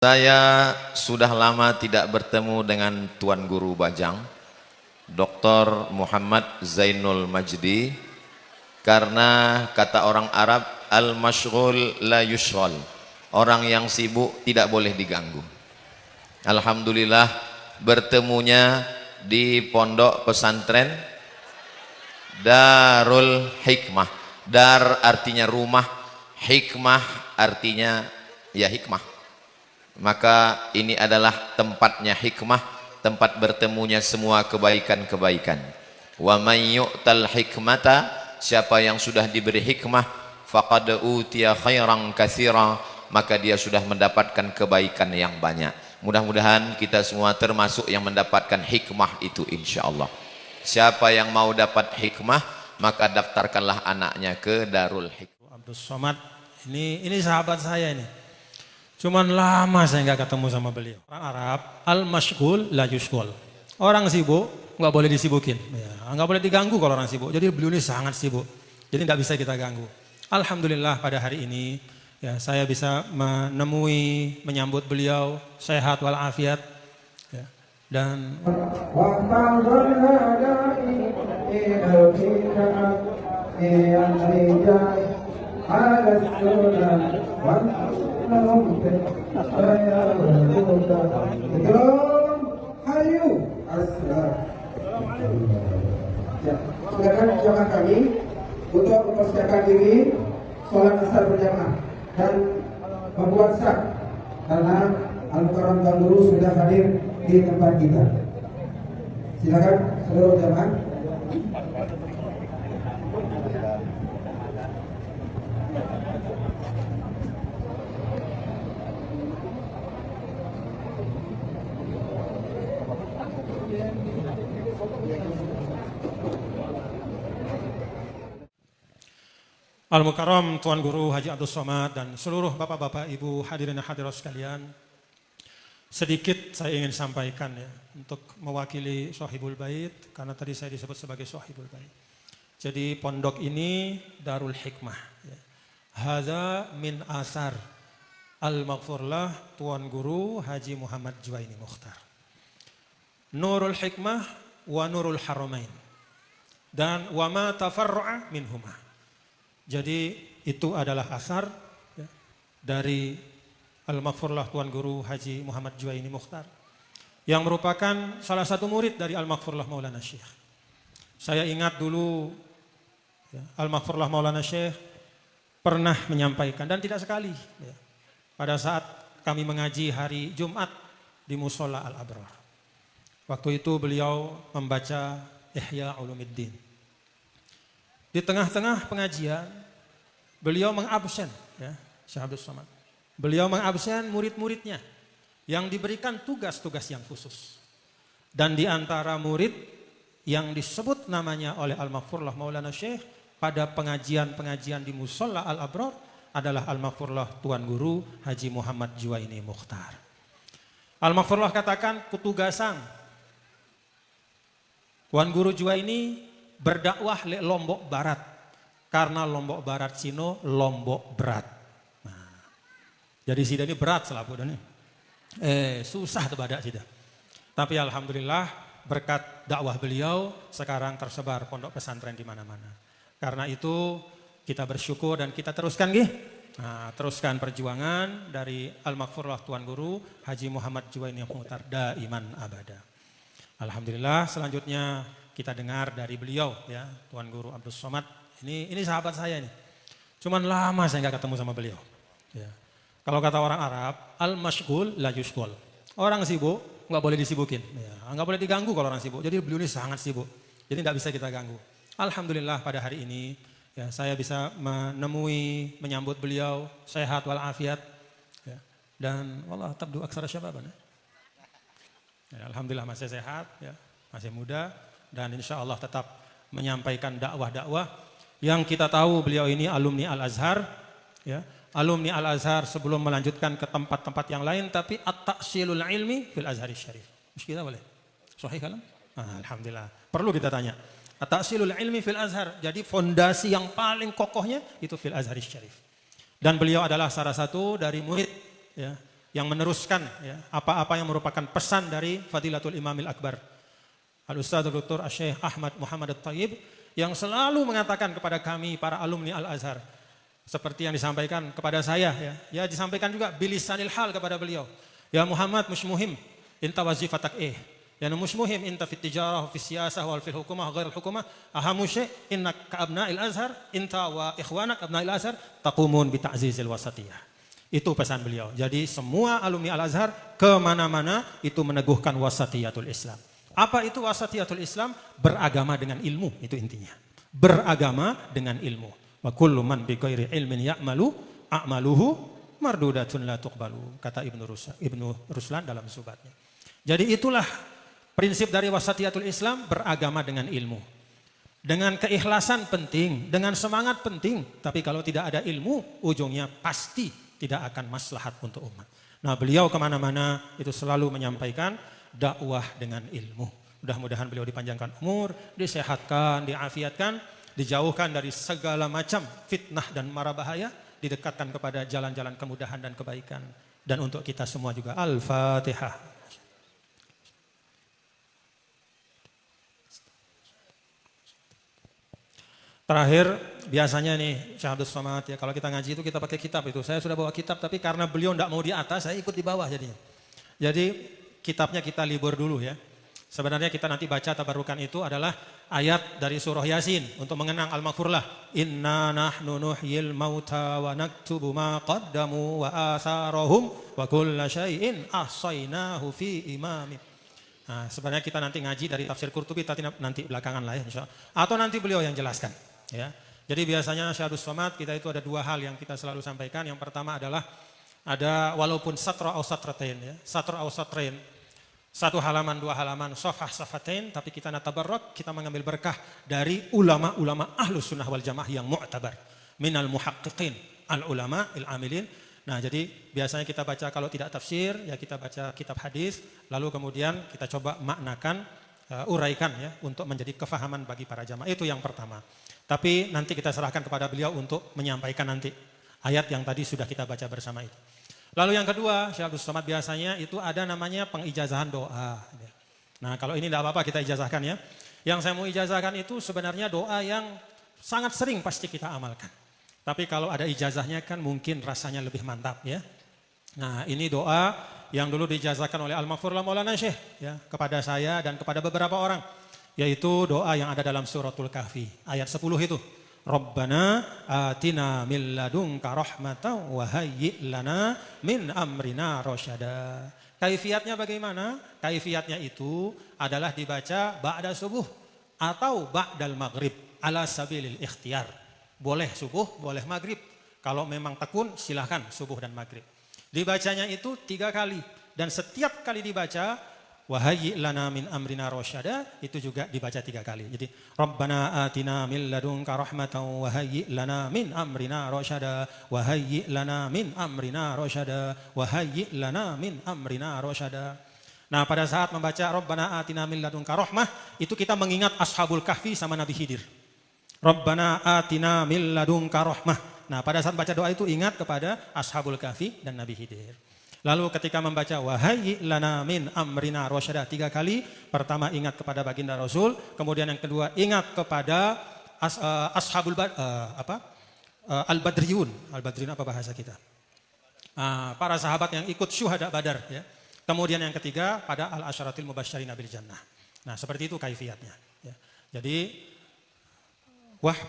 Saya sudah lama tidak bertemu dengan Tuan Guru Bajang, Dr. Muhammad Zainul Majdi, karena kata orang Arab, al-mashghul la yushghal, orang yang sibuk tidak boleh diganggu. Alhamdulillah bertemunya di pondok pesantren Darul Hikmah. Dar artinya rumah, hikmah artinya ya hikmah. Maka ini adalah tempatnya hikmah, tempat bertemunya semua kebaikan-kebaikan. Wa may yu'tal hikmata, siapa yang sudah diberi hikmah, faqad utiya khairan katsira, maka dia sudah mendapatkan kebaikan yang banyak. Mudah-mudahan kita semua termasuk yang mendapatkan hikmah itu insyaallah. Siapa yang mau dapat hikmah, maka daftarkanlah anaknya ke Darul Hikmah. Abdus Somad, ini sahabat saya ini. Cuman lama saya nggak ketemu sama beliau. Orang Arab, al-mashghul la yushghal. Orang sibuk nggak boleh disibukin. Ya, nggak boleh diganggu kalau orang sibuk. Jadi beliau ini sangat sibuk. Jadi nggak bisa kita ganggu. Alhamdulillah pada hari ini ya saya bisa menyambut beliau sehat walafiat. Ya, dan silakan jamaah kami untuk mempersiapkan diri sholat asar berjamaah dan membuat sah karena Al-Mukarram Tuan Guru sudah hadir di tempat kita. Silakan seluruh jamaah. Al-Mukarram Tuan Guru Haji Abdus Somad dan seluruh bapak-bapak, ibu, hadirin dan hadirat sekalian, sedikit saya ingin sampaikan ya untuk mewakili Shahibul Bait, karena tadi saya disebut sebagai Shahibul Bait. Jadi pondok ini Darul Hikmah ya. Hadza min asar al-maghfurlah Tuan Guru Haji Muhammad Juwaini Mukhtar. Nurul Hikmah wa Nurul Haramain dan wa ma tafarra'a minhuma. Jadi itu adalah asar ya, dari Al-Maghfurlah Tuan Guru Haji Muhammad Juwaini Mukhtar yang merupakan salah satu murid dari Al-Maghfurlah Maulana Syekh. Saya ingat dulu ya, Al-Maghfurlah Maulana Syekh pernah menyampaikan, dan tidak sekali ya, pada saat kami mengaji hari Jumat di Musola Al-Abrar. Waktu itu beliau membaca Ihya Ulumuddin. Di tengah-tengah pengajian, beliau mengabsen, ya, Syekh Abdus Somad. Beliau mengabsen murid-muridnya yang diberikan tugas-tugas yang khusus. Dan di antara murid yang disebut namanya oleh Al-Maghfurlah Maulana Syekh pada pengajian-pengajian di Musola Al-Abrar adalah Al-Maghfurlah Tuan Guru Haji Muhammad Juwaini Mukhtar. Al-Maghfurlah katakan kutugasan Tuan Guru Juwaini berdakwah le Lombok Barat, karena Lombok Barat Cino Lombok berat. Nah, jadi sida ini berat selapu dan susah tuh badak sida. Tapi alhamdulillah berkat dakwah beliau sekarang tersebar pondok pesantren di mana-mana. Karena itu kita bersyukur dan kita teruskan gih. Nah, teruskan perjuangan dari Al-Maghfurlah Tuan Guru Haji Muhammad Juwaini Mukhtar daiman abada. Alhamdulillah, selanjutnya kita dengar dari beliau ya, Tuan Guru Abdus Somad. Ini sahabat saya ini. Cuman lama saya nggak ketemu sama beliau. Ya. Kalau kata orang Arab, al-mashghul la yushghal. Orang sibuk nggak boleh disibukin. Ya, nggak boleh diganggu kalau orang sibuk. Jadi beliau ini sangat sibuk. Jadi nggak bisa kita ganggu. Alhamdulillah pada hari ini ya, saya bisa menyambut beliau sehat walafiat. Ya. Dan wallah tabdu aksara syababan. Ya, alhamdulillah masih sehat, ya, masih muda. Dan insya Allah tetap menyampaikan dakwah-dakwah yang kita tahu beliau ini alumni Al-Azhar, ya, alumni Al-Azhar sebelum melanjutkan ke tempat-tempat yang lain, tapi at-ta'silul ilmi fil Azhari Syarif. Kita boleh? Sahih kalam? Alhamdulillah. Perlu kita tanya. At-ta'silul ilmi fil Azhar. Jadi fondasi yang paling kokohnya itu fil Azhari Syarif. Dan beliau adalah salah satu dari murid ya, yang meneruskan ya, apa-apa yang merupakan pesan dari Fadilatul Imamil Akbar Al-Ustadz Dr. Syekh Ahmad Muhammad At-Thayyib yang selalu mengatakan kepada kami para alumni Al-Azhar seperti yang disampaikan kepada saya ya disampaikan juga bilisanil hal kepada beliau. Ya Muhammad mush muhim inta wazifatak ya mush muhim inta fit tijarah fi siyasah wal fil hukumah ghair al hukumah ahamu syai' innak ka abna'il azhar inta wa ikhwanak abna'il azhar taqumun bi ta'zizil wasatiyah. Itu pesan beliau. Jadi semua alumni Al-Azhar kemana-mana itu meneguhkan wasatiyatul Islam. Apa itu wasatiyatul Islam? Beragama dengan ilmu, itu intinya. Beragama dengan ilmu. Wa kullu man bi ghairi ilmin ya'malu a'maluhu mardudatun la tuqbalu, kata Ibnu Ruslan dalam subatnya. Jadi itulah prinsip dari wasatiyatul Islam, beragama dengan ilmu. Dengan keikhlasan penting, dengan semangat penting, tapi kalau tidak ada ilmu, ujungnya pasti tidak akan maslahat untuk umat. Nah beliau kemana-mana itu selalu menyampaikan dakwah dengan ilmu. Mudah-mudahan beliau dipanjangkan umur, disehatkan, diafiatkan, dijauhkan dari segala macam fitnah dan mara bahaya, didekatkan kepada jalan-jalan kemudahan dan kebaikan. Dan untuk kita semua juga Al-Fatihah. Terakhir, biasanya nih Syekh Abdus Somad ya, kalau kita ngaji itu kita pakai kitab itu. Saya sudah bawa kitab, tapi karena beliau tidak mau di atas, saya ikut di bawah jadinya. Jadi kitabnya kita libur dulu ya. Sebenarnya kita nanti baca tabarukan itu adalah ayat dari surah Yasin untuk mengenang Al-Maghfurlah. Inna nahnu nuhyil mauta wa naktubu ma qaddamu wa atharahum wa kulla syai'in ahsaynahu fi imamin. Nah, sebenarnya kita nanti ngaji dari tafsir Qurtubi nanti belakangan lah ya insyaallah. Atau nanti beliau yang jelaskan. Ya, jadi biasanya Syekh Abdus Somad kita itu ada dua hal yang kita selalu sampaikan. Yang pertama adalah ada walaupun satra au satratain ya, satra au satrain, satu halaman dua halaman, safhah safatain, tapi kita natabarrak, kita mengambil berkah dari ulama-ulama ahlus sunnah wal jamaah yang mu'tabar minal muhaqqiqin al ulama il amilin. Nah jadi biasanya kita baca kalau tidak tafsir ya kita baca kitab hadis, lalu kemudian kita coba maknakan, uraikan ya untuk menjadi kefahaman bagi para jamaah. Itu yang pertama. Tapi nanti kita serahkan kepada beliau untuk menyampaikan nanti ayat yang tadi sudah kita baca bersama itu. Lalu yang kedua, Syekh Abdus Somad biasanya itu ada namanya pengijazahan doa. Nah kalau ini tidak apa-apa kita ijazahkan ya. Yang saya mau ijazahkan itu sebenarnya doa yang sangat sering pasti kita amalkan. Tapi kalau ada ijazahnya kan mungkin rasanya lebih mantap ya. Nah ini doa yang dulu diijazahkan oleh Al-Maghfurlah Maulana Syekh ya, kepada saya dan kepada beberapa orang. Yaitu doa yang ada dalam suratul Kahfi ayat 10 itu. Rabbana atina min ladunka rahmatan wa hayyi' lana min amrina rasyada. Kaifiatnya bagaimana? Kaifiatnya itu adalah dibaca ba'da subuh atau ba'dal maghrib ala sabilil ikhtiyar. Boleh subuh, boleh maghrib. Kalau memang tekun silahkan subuh dan maghrib. Dibacanya itu 3 kali dan setiap kali dibaca wa hayyi' lana min amrina rasyada itu juga dibaca 3 kali. Jadi Rabbana atina min ladunka rahmatan wa hayyi' lana min amrina rasyada wa hayyi' lana min amrina rasyada wa hayyi' lana min amrina rasyada. Nah, pada saat membaca Rabbana atina min ladunka rahmah itu kita mengingat Ashabul Kahfi sama Nabi Khidir. Rabbana atina min ladunka rahmah. Nah, pada saat baca doa itu ingat kepada Ashabul Kahfi dan Nabi Khidir. Lalu ketika membaca wahayyi lana min amrina rasyada 3 kali, pertama ingat kepada baginda Rasul, kemudian yang kedua ingat kepada ashabul al-badriyun. Al-badriyun apa bahasa kita? Para sahabat yang ikut syuhada Badar ya. Kemudian yang ketiga pada al-asyaratil mubasysyirina bil jannah. Nah, seperti itu kaifiatnya ya. Jadi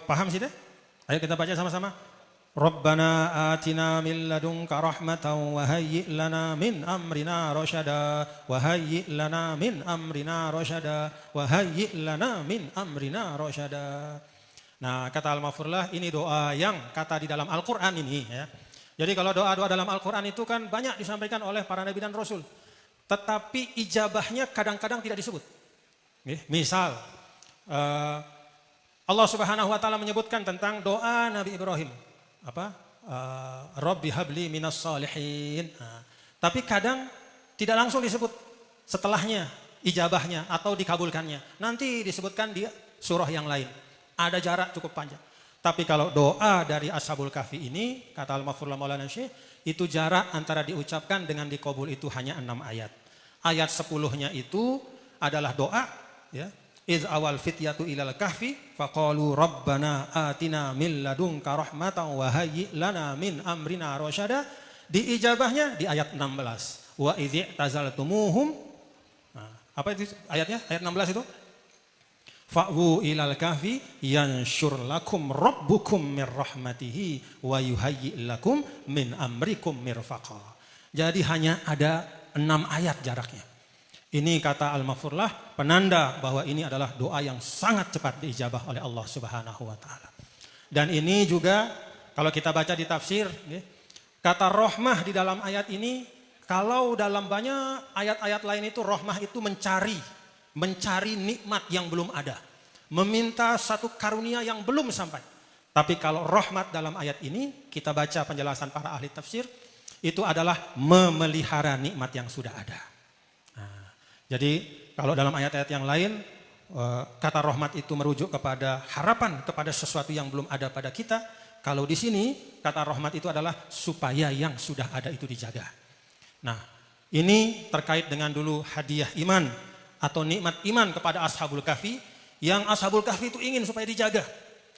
paham sih deh? Ayo kita baca sama-sama. Rabbana atina min ladunka rahmatan wa hayyi' lana min amrina rasyada wa hayyi' lana min amrina rasyada wa hayyi' lana min amrina rasyada. Nah, kata Al-Maghfurlah ini doa yang kata di dalam Al-Qur'an ini ya. Jadi kalau doa-doa dalam Al-Qur'an itu kan banyak disampaikan oleh para nabi dan rasul. Tetapi ijabahnya kadang-kadang tidak disebut. Misal Allah Subhanahu wa taala menyebutkan tentang doa Nabi Ibrahim. Rabbi habli minas salihin. Tapi kadang tidak langsung disebut setelahnya ijabahnya atau dikabulkannya. Nanti disebutkan di surah yang lain. Ada jarak cukup panjang. Tapi kalau doa dari Ashabul Kahfi ini, kata Al-Maghfurullah Maulana Syekh, itu jarak antara diucapkan dengan dikabul itu hanya 6 ayat. Ayat 10-nya itu adalah doa, ya. Iz awal fityatu ilal kahfi faqalu rabbana atina min ladunka rahmatan wa hayyi lana min amrina rasyada. Diijabahnya di ayat 16. Wa idzi tazaltumuhum. Nah, apa itu ayatnya? Ayat 16 itu. Fa'wu ilal kahfi yanshur lakum rabbukum mir rahmatihi wa yuhayyi lakum min amrikum mirfaqa. Jadi hanya ada 6 ayat jaraknya. Ini kata Al-Maghfurullah penanda bahwa ini adalah doa yang sangat cepat diijabah oleh Allah Subhanahu wa taala. Dan ini juga kalau kita baca di tafsir, kata rahmah di dalam ayat ini, kalau dalam banyak ayat-ayat lain itu rahmah itu mencari nikmat yang belum ada, meminta satu karunia yang belum sampai. Tapi kalau rahmat dalam ayat ini, kita baca penjelasan para ahli tafsir, itu adalah memelihara nikmat yang sudah ada. Nah, jadi kalau dalam ayat-ayat yang lain, kata rahmat itu merujuk kepada harapan, kepada sesuatu yang belum ada pada kita. Kalau di sini, kata rahmat itu adalah supaya yang sudah ada itu dijaga. Nah, ini terkait dengan dulu hadiah iman atau nikmat iman kepada Ashabul Kahfi, yang Ashabul Kahfi itu ingin supaya dijaga,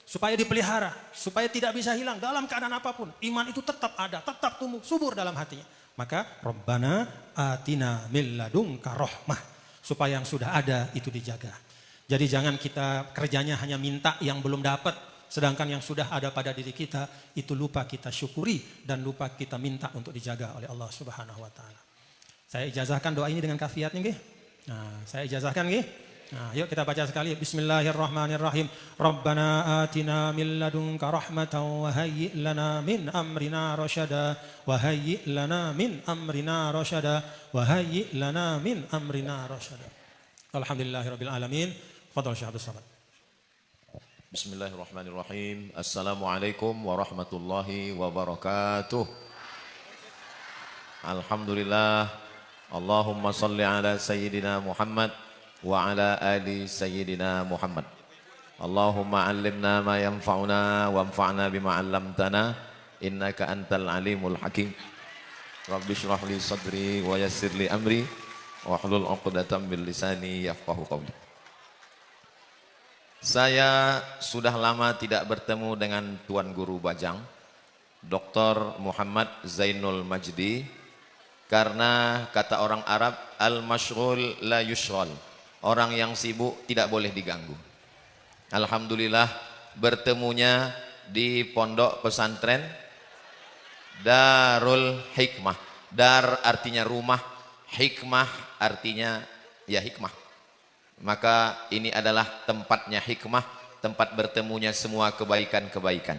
supaya dipelihara, supaya tidak bisa hilang dalam keadaan apapun. Iman itu tetap ada, tetap tumbuh subur dalam hatinya. Maka Rabbana atina min ladunka rahmah, supaya yang sudah ada itu dijaga. Jadi jangan kita kerjanya hanya minta yang belum dapat, sedangkan yang sudah ada pada diri kita itu lupa kita syukuri dan lupa kita minta untuk dijaga oleh Allah Subhanahu wa taala. Saya ijazahkan doa ini dengan kafiatnya nggih. Nah, saya ijazahkan nggih. Nah, yuk kita baca sekali. Bismillahirrahmanirrahim. Rabbana atina min ladunka rahmatan wa hayyi' lana min amrina rasyada wa hayyi' lana min amrina rasyada wa hayyi' lana min amrina rasyada. Alhamdulillahirabbil alamin. Fadhal Syekh Abdus Samad. Bismillahirrahmanirrahim. Assalamualaikum warahmatullahi wabarakatuh. Alhamdulillah. Allahumma salli ala sayyidina Muhammad wa ala ali sayyidina Muhammad. Allahumma allimna ma yanfa'una wa anfa'na bima 'allamtana innaka antal alimul hakim. Rabbi shrah li sadri wa yassir li amri wa hlul 'uqdatam min lisani yafqahu qawli. Saya sudah lama tidak bertemu dengan Tuan Guru Bajang, Dr. Muhammad Zainul Majdi, karena kata orang Arab, al-mashghul la yushghal. Orang yang sibuk tidak boleh diganggu. Alhamdulillah bertemunya di pondok pesantren Darul Hikmah. Dar artinya rumah, hikmah artinya ya hikmah. Maka ini adalah tempatnya hikmah, tempat bertemunya semua kebaikan-kebaikan.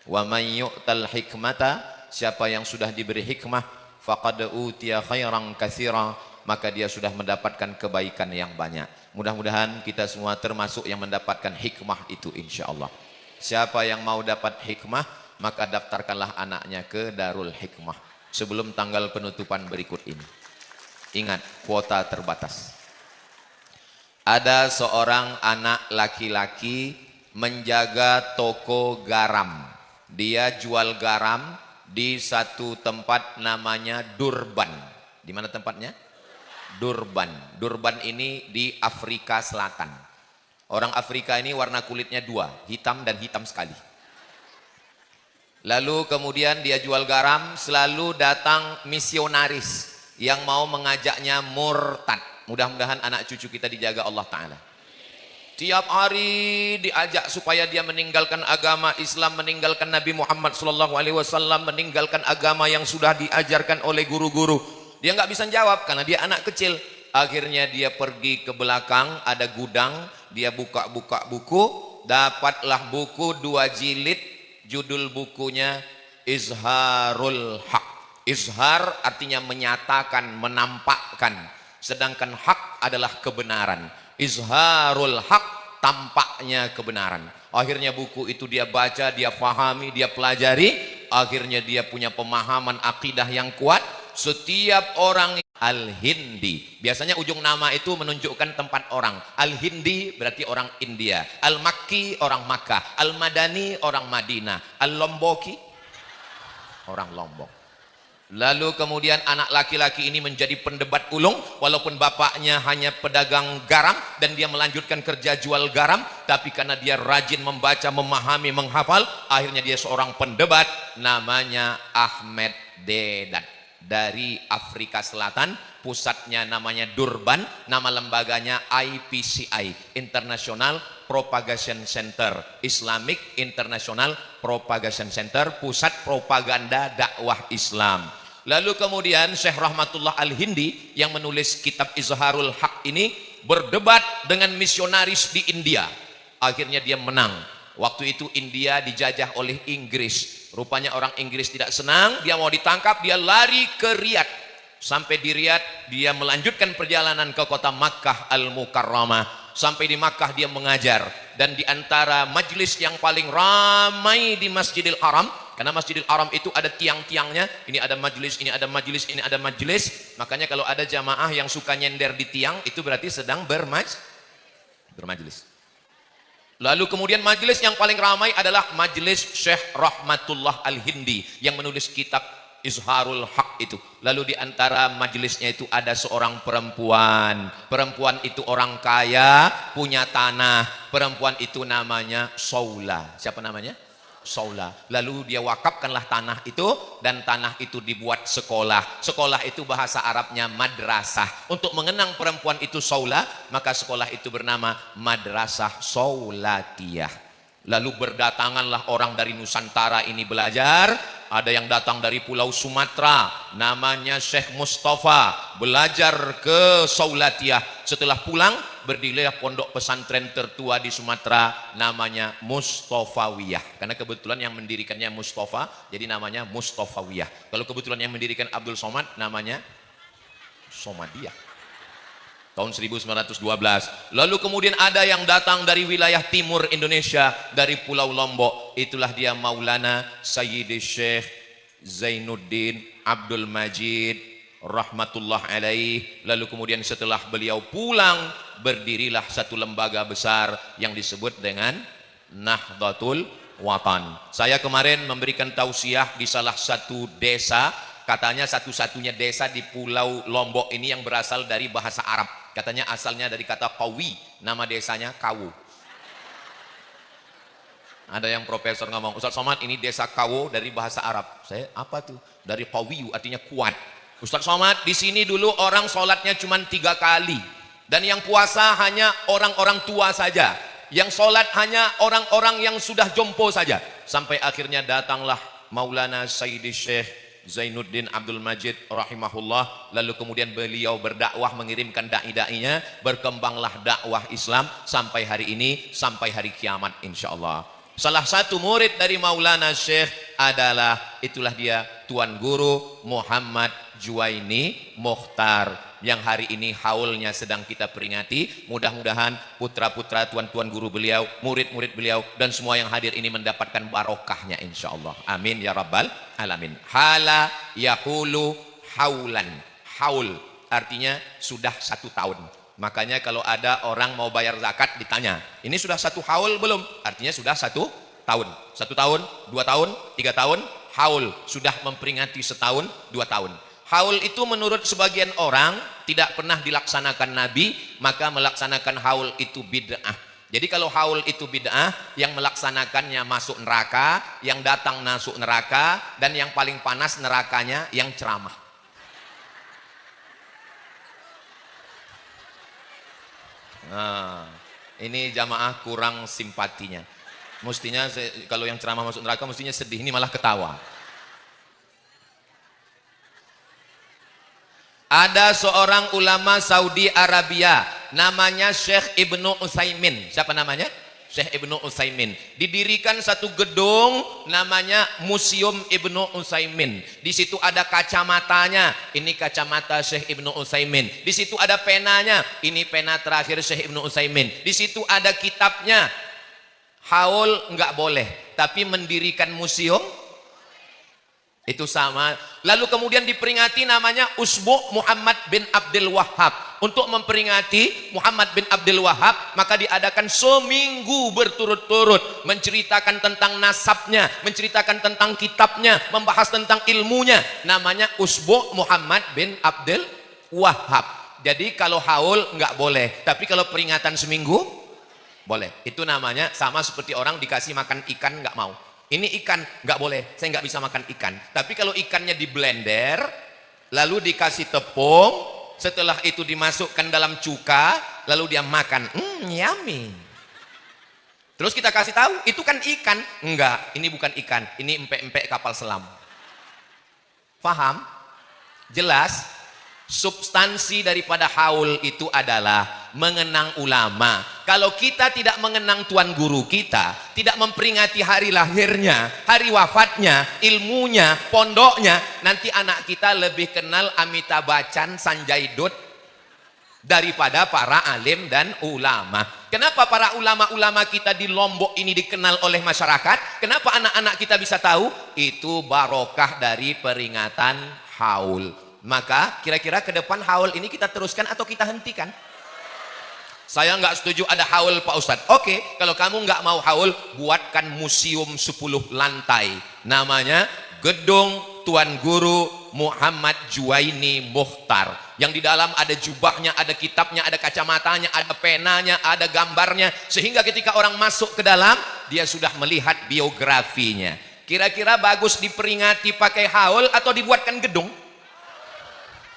Wa may yu'tal hikmata, siapa yang sudah diberi hikmah, faqad utiya khairan katsira, maka dia sudah mendapatkan kebaikan yang banyak. Mudah-mudahan kita semua termasuk yang mendapatkan hikmah itu insyaallah. Siapa yang mau dapat hikmah, maka daftarkanlah anaknya ke Darul Hikmah sebelum tanggal penutupan berikut ini. Ingat, kuota terbatas. Ada seorang anak laki-laki menjaga toko garam. Dia jual garam di satu tempat namanya Durban. Di mana tempatnya? Durban. Durban ini di Afrika Selatan. Orang Afrika ini warna kulitnya dua, hitam dan hitam sekali. Lalu kemudian dia jual garam, selalu datang misionaris yang mau mengajaknya murtad. Mudah-mudahan anak cucu kita dijaga Allah Ta'ala. Tiap hari diajak supaya dia meninggalkan agama Islam, meninggalkan Nabi Muhammad SAW, meninggalkan agama yang sudah diajarkan oleh guru-guru. Dia nggak bisa jawab karena dia anak kecil. Akhirnya dia pergi ke belakang, ada gudang, dia buka-buka buku, dapatlah buku 2 jilid, judul bukunya Izharul Haq. Izhar artinya menyatakan, menampakkan, sedangkan hak adalah kebenaran. Izharul Haq, tampaknya kebenaran. Akhirnya buku itu dia baca, dia pahami, dia pelajari, akhirnya dia punya pemahaman akidah yang kuat. Setiap orang Al-Hindi. Biasanya ujung nama itu menunjukkan tempat orang. Al-Hindi berarti orang India. Al-Makki orang Makkah. Al-Madani orang Madinah. Al-Lomboki orang Lombok. Lalu kemudian anak laki-laki ini menjadi pendebat ulung, walaupun bapaknya hanya pedagang garam dan dia melanjutkan kerja jual garam, tapi karena dia rajin membaca, memahami, menghafal, akhirnya dia seorang pendebat, namanya Ahmed Deedat dari Afrika Selatan. Pusatnya namanya Durban, nama lembaganya IPCI, International Propagation Center, Islamic International Propagation Center, pusat propaganda dakwah Islam. Lalu kemudian Syekh Rahmatullah Al-Hindi yang menulis kitab Izharul Haq ini berdebat dengan misionaris di India. Akhirnya dia menang. Waktu itu India dijajah oleh Inggris. Rupanya orang Inggris tidak senang, dia mau ditangkap, dia lari ke Riyadh. Sampai di Riyadh dia melanjutkan perjalanan ke kota Makkah Al-Mukarramah. Sampai di Makkah dia mengajar, dan di antara majlis yang paling ramai di Masjidil Haram, karena Masjidil Haram itu ada tiang-tiangnya, ini ada majlis, ini ada majlis, ini ada majlis. Makanya kalau ada jamaah yang suka nyender di tiang, itu berarti sedang bermajlis. Lalu kemudian majlis yang paling ramai adalah majlis Syekh Rahmatullah Al-Hindi yang menulis kitab Izharul Haq itu. Lalu di antara majelisnya itu ada seorang perempuan. Perempuan itu orang kaya, punya tanah. Perempuan itu namanya Saula. Siapa namanya? Saula. Lalu dia wakafkanlah tanah itu, dan tanah itu dibuat sekolah. Sekolah itu bahasa Arabnya madrasah. Untuk mengenang perempuan itu Saula, maka sekolah itu bernama Madrasah Saulatiyah. Lalu berdatanganlah orang dari Nusantara ini belajar. Ada yang datang dari Pulau Sumatera, namanya Syekh Mustafa, belajar ke Saulatiyah. Setelah pulang, berdirilah pondok pesantren tertua di Sumatera, namanya Mustafawiyah. Karena kebetulan yang mendirikannya Mustafa, jadi namanya Mustafawiyah. Kalau kebetulan yang mendirikan Abdul Somad, namanya Somadiyah. Tahun 1912. Lalu kemudian ada yang datang dari wilayah timur Indonesia, dari Pulau Lombok. Itulah dia Maulana Sayyidi Syekh Zainuddin Abdul Majid rahmatullah alaih. Lalu kemudian setelah beliau pulang, berdirilah satu lembaga besar yang disebut dengan Nahdlatul Watan. Saya kemarin memberikan tausiah di salah satu desa. Katanya satu-satunya desa di Pulau Lombok ini yang berasal dari bahasa Arab. Katanya asalnya dari kata Kawi, nama desanya Kawu. Ada yang profesor ngomong, Ustaz Somad ini desa Kawu dari bahasa Arab. Saya, apa tuh? Dari Kawiyu, artinya kuat. Ustaz Somad, di sini dulu orang sholatnya cuma 3 kali. Dan yang puasa hanya orang-orang tua saja. Yang sholat hanya orang-orang yang sudah jompo saja. Sampai akhirnya datanglah Maulana Sayyidi Syekh Zainuddin Abdul Majid rahimahullah. Lalu kemudian beliau berdakwah, mengirimkan dai-dainya, berkembanglah dakwah Islam sampai hari ini, sampai hari kiamat insyaallah. Salah satu murid dari Maulana Syekh adalah, itulah dia Tuan Guru Muhammad Juwaini Mukhtar, yang hari ini haulnya sedang kita peringati. Mudah-mudahan putra-putra tuan-tuan guru beliau, murid-murid beliau, dan semua yang hadir ini mendapatkan barokahnya insyaallah. Amin ya rabbal alamin. Hala yahulu haulan. Haul artinya sudah 1 tahun. Makanya kalau ada orang mau bayar zakat ditanya, ini sudah 1 haul belum? Artinya sudah 1 tahun. 1 tahun, 2 tahun, 3 tahun. Haul sudah memperingati 1 tahun, 2 tahun. Haul itu menurut sebagian orang tidak pernah dilaksanakan Nabi, maka melaksanakan haul itu bid'ah. Jadi kalau haul itu bid'ah, yang melaksanakannya masuk neraka, yang datang masuk neraka, dan yang paling panas nerakanya yang ceramah. Nah, ini jamaah kurang simpatinya. Mestinya kalau yang ceramah masuk neraka mestinya sedih, ini malah ketawa. Ada seorang ulama Saudi Arabia namanya Syekh Ibnu Utsaimin. Siapa namanya? Syekh Ibnu Utsaimin. Didirikan satu gedung namanya Museum Ibnu Utsaimin. Di situ ada kacamatanya. Ini kacamata Syekh Ibnu Utsaimin. Di situ ada penanya. Ini pena terakhir Syekh Ibnu Utsaimin. Di situ ada kitabnya. Haul enggak boleh, tapi mendirikan museum Itu sama. Lalu kemudian diperingati namanya Usbu' Muhammad bin Abdul Wahhab. Untuk memperingati Muhammad bin Abdul Wahhab, maka diadakan seminggu berturut-turut menceritakan tentang nasabnya, menceritakan tentang kitabnya, membahas tentang ilmunya. Namanya Usbu' Muhammad bin Abdul Wahhab. Jadi kalau haul nggak boleh, tapi kalau peringatan seminggu boleh. Itu namanya sama seperti orang dikasih makan ikan nggak mau. Ini ikan nggak boleh, saya nggak bisa makan ikan. Tapi kalau ikannya di blender, lalu dikasih tepung, setelah itu dimasukkan dalam cuka, lalu dia makan, yummy. Terus kita kasih tahu, itu kan ikan. Enggak, ini bukan ikan, ini empek-empek kapal selam. Faham? Jelas? Substansi daripada haul itu adalah mengenang ulama. Kalau kita tidak mengenang tuan guru kita, tidak memperingati hari lahirnya, hari wafatnya, ilmunya, pondoknya, nanti anak kita lebih kenal Amitabh Bachchan, Sanjay Dutt daripada para alim dan ulama. Kenapa para ulama-ulama kita di Lombok ini dikenal oleh masyarakat? Kenapa anak-anak kita bisa tahu? Itu barokah dari peringatan haul. Maka kira-kira ke depan haul ini kita teruskan atau kita hentikan? Saya nggak setuju ada haul Pak Ustadz. Oke, kalau kamu nggak mau haul, buatkan museum 10 lantai. Namanya Gedung Tuan Guru Muhammad Juwaini Mukhtar. Yang di dalam ada jubahnya, ada kitabnya, ada kacamatanya, ada penanya, ada gambarnya. Sehingga ketika orang masuk ke dalam, dia sudah melihat biografinya. Kira-kira bagus diperingati pakai haul atau dibuatkan gedung?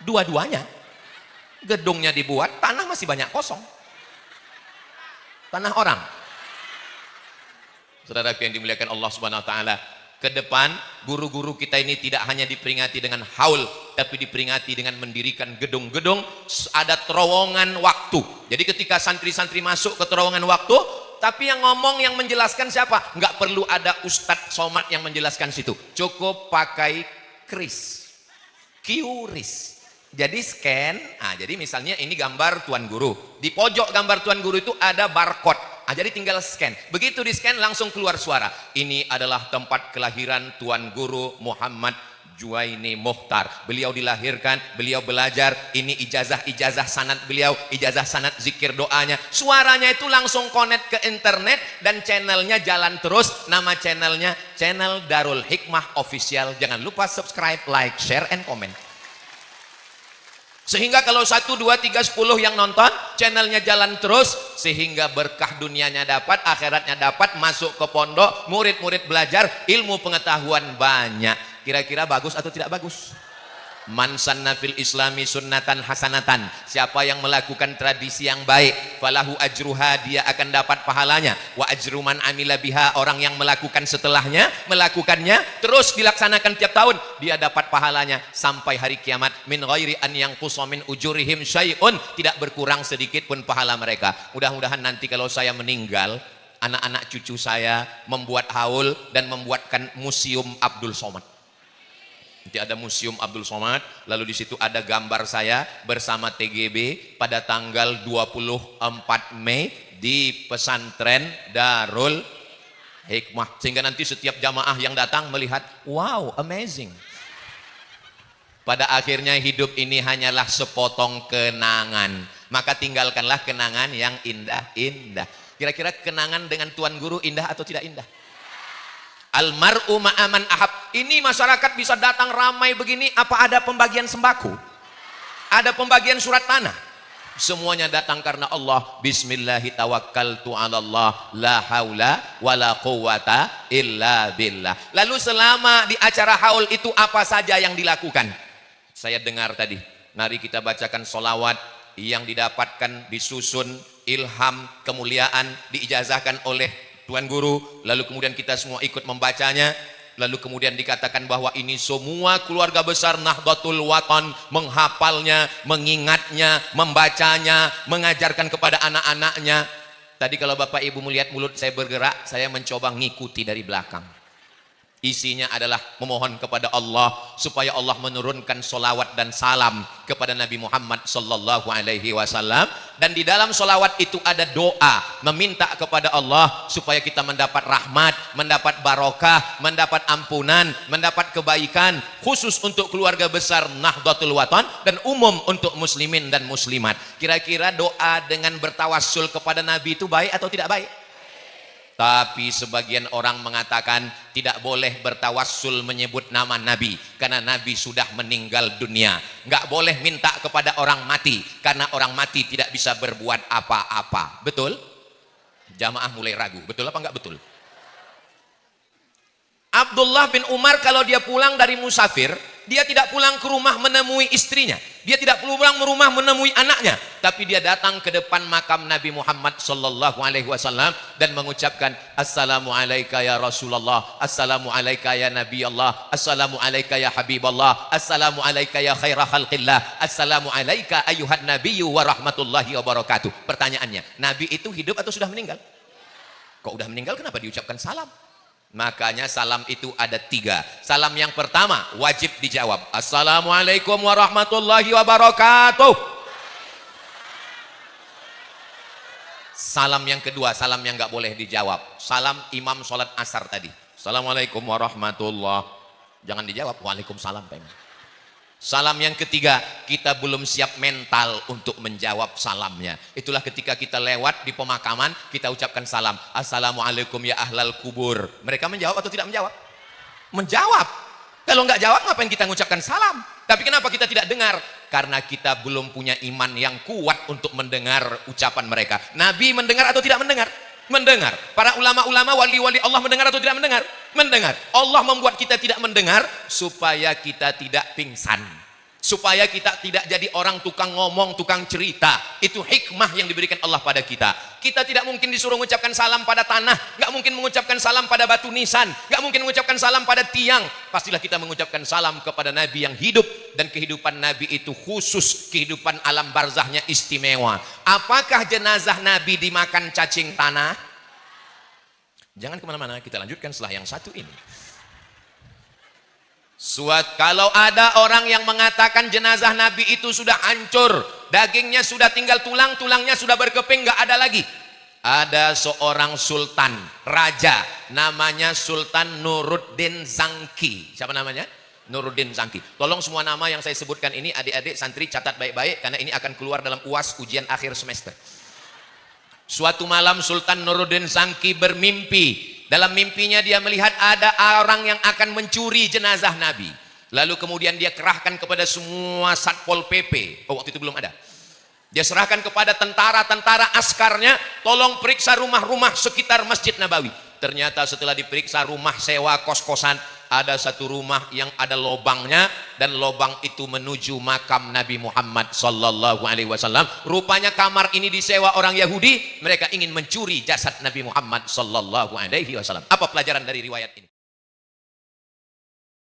Dua-duanya. Gedungnya dibuat, tanah masih banyak kosong. Tanah orang. Saudaraku yang dimuliakan Allah Subhanahu wa taala, ke depan guru-guru kita ini tidak hanya diperingati dengan haul, tapi diperingati dengan mendirikan gedung-gedung, ada terowongan waktu. Jadi ketika santri-santri masuk ke terowongan waktu, tapi yang ngomong, yang menjelaskan siapa? Nggak perlu ada Ustadz Somad yang menjelaskan situ. Cukup pakai kris, QRIS. Jadi scan, jadi misalnya ini gambar Tuan Guru. Di pojok gambar Tuan Guru itu ada barcode. Jadi tinggal scan. Begitu di scan langsung keluar suara. Ini adalah tempat kelahiran Tuan Guru Muhammad Juwaini Mukhtar. Beliau dilahirkan, beliau belajar. Ini ijazah sanad beliau, ijazah sanad zikir doanya. Suaranya itu langsung connect ke internet dan channelnya jalan terus. Nama channelnya channel Darul Hikmah Official. Jangan lupa subscribe, like, share, and comment. Sehingga kalau 1, 2, 3, 10 yang nonton, channelnya jalan terus, sehingga berkah dunianya dapat, akhiratnya dapat, masuk ke pondok, murid-murid belajar, ilmu pengetahuan banyak. Kira-kira bagus atau tidak bagus? Man sanna fil islami sunnatan hasanatan. Siapa yang melakukan tradisi yang baik, falahu ajruha, dia akan dapat pahalanya. Wa ajru man amila biha, orang yang melakukan setelahnya, melakukannya terus dilaksanakan tiap tahun, dia dapat pahalanya sampai hari kiamat. Min ghairi an yanqusa min ujurihim syai'un, tidak berkurang sedikit pun pahala mereka. Mudah-mudahan nanti kalau saya meninggal, anak-anak cucu saya membuat haul dan membuatkan museum Abdul Somad. Nanti ada museum Abdul Somad, lalu di situ ada gambar saya bersama TGB pada tanggal 24 Mei di pesantren Darul Hikmah. Sehingga nanti setiap jamaah yang datang melihat, wow, amazing. Pada akhirnya hidup ini hanyalah sepotong kenangan. Maka tinggalkanlah kenangan yang indah-indah. Kira-kira kenangan dengan Tuan Guru indah atau tidak indah? Almar'u ma'aman ahab. Ini masyarakat bisa datang ramai begini, apa ada pembagian sembako? Ada pembagian surat tanah? Semuanya datang karena Allah. Bismillahi tawakkaltu 'alallah, la haula wala quwata illa billah. Lalu selama di acara haul itu apa saja yang dilakukan? Saya dengar tadi, mari kita bacakan solawat yang didapatkan, disusun, ilham, kemuliaan, diijazahkan oleh Tuan Guru, lalu kemudian kita semua ikut membacanya, lalu kemudian dikatakan bahwa ini semua keluarga besar Nahdlatul Watan menghafalnya, mengingatnya, membacanya, mengajarkan kepada anak-anaknya. Tadi kalau Bapak Ibu melihat mulut saya bergerak, saya mencoba ngikuti dari belakang. Isinya adalah memohon kepada Allah supaya Allah menurunkan solawat dan salam kepada Nabi Muhammad sallallahu alaihi wasallam, dan di dalam solawat itu ada doa meminta kepada Allah supaya kita mendapat rahmat, mendapat barokah, mendapat ampunan, mendapat kebaikan, khusus untuk keluarga besar Nahdlatul Wathon dan umum untuk muslimin dan muslimat. Kira-kira doa dengan bertawassul kepada Nabi itu baik atau tidak baik? Tapi sebagian orang mengatakan tidak boleh bertawassul menyebut nama Nabi karena Nabi sudah meninggal dunia. Nggak boleh minta kepada orang mati karena orang mati tidak bisa berbuat apa-apa. Betul? Jamaah mulai ragu. Betul apa nggak betul? Abdullah bin Umar kalau dia pulang dari musafir, dia tidak pulang ke rumah menemui istrinya, dia tidak pulang ke rumah menemui anaknya, tapi dia datang ke depan makam Nabi Muhammad sallallahu alaihi wasallam dan mengucapkan assalamu alayka ya Rasulullah, assalamu alayka ya Nabi Allah, assalamu alayka ya Habiballah, assalamu alayka ya khaira khalqillah, assalamu alayka ayuhan nabiyyu wa rahmatullahi wa barakatuh. Pertanyaannya, Nabi itu hidup atau sudah meninggal? Kok udah meninggal kenapa diucapkan salam? Makanya salam itu ada 3. Salam yang pertama wajib dijawab, assalamualaikum warahmatullahi wabarakatuh. Salam yang kedua, salam yang nggak boleh dijawab, salam imam sholat asar tadi, assalamualaikum warahmatullahi, jangan dijawab, waalaikumsalam Pak Imam. Salam yang ketiga, kita belum siap mental untuk menjawab salamnya. Itulah ketika kita lewat di pemakaman, kita ucapkan salam, assalamualaikum ya ahlal kubur. Mereka menjawab atau tidak menjawab? Menjawab. Kalau nggak jawab, ngapain kita mengucapkan salam? Tapi kenapa kita tidak dengar? Karena kita belum punya iman yang kuat untuk mendengar ucapan mereka. Nabi mendengar atau tidak mendengar? Mendengar. Para ulama-ulama, wali-wali Allah mendengar atau tidak mendengar? Mendengar. Allah membuat kita tidak mendengar supaya kita tidak pingsan, supaya kita tidak jadi orang tukang ngomong, tukang cerita. Itu hikmah yang diberikan Allah pada kita. Kita tidak mungkin disuruh mengucapkan salam pada tanah, nggak mungkin mengucapkan salam pada batu nisan, nggak mungkin mengucapkan salam pada tiang. Pastilah kita mengucapkan salam kepada Nabi yang hidup, dan kehidupan Nabi itu khusus, kehidupan alam barzahnya istimewa. Apakah jenazah Nabi dimakan cacing tanah? Jangan kemana-mana, kita lanjutkan setelah yang satu ini. Kalau ada orang yang mengatakan jenazah Nabi itu sudah hancur, dagingnya sudah tinggal tulang, tulangnya sudah berkeping, nggak ada lagi. Ada seorang sultan, raja, namanya Sultan Nuruddin Zangki. Siapa namanya? Nuruddin Zangki. Tolong semua nama yang saya sebutkan ini adik-adik santri catat baik-baik, karena ini akan keluar dalam UAS ujian akhir semester. Suatu malam Sultan Nuruddin Zangki bermimpi. Dalam mimpinya dia melihat ada orang yang akan mencuri jenazah Nabi. Lalu kemudian dia kerahkan kepada semua Satpol PP. Oh, waktu itu belum ada. Dia serahkan kepada tentara-tentara askarnya, tolong periksa rumah-rumah sekitar Masjid Nabawi. Ternyata setelah diperiksa rumah sewa kos-kosan, ada satu rumah yang ada lobangnya, dan lobang itu menuju makam Nabi Muhammad sallallahu alaihi wasallam. Rupanya kamar ini disewa orang Yahudi, mereka ingin mencuri jasad Nabi Muhammad sallallahu alaihi wasallam. Apa pelajaran dari riwayat ini?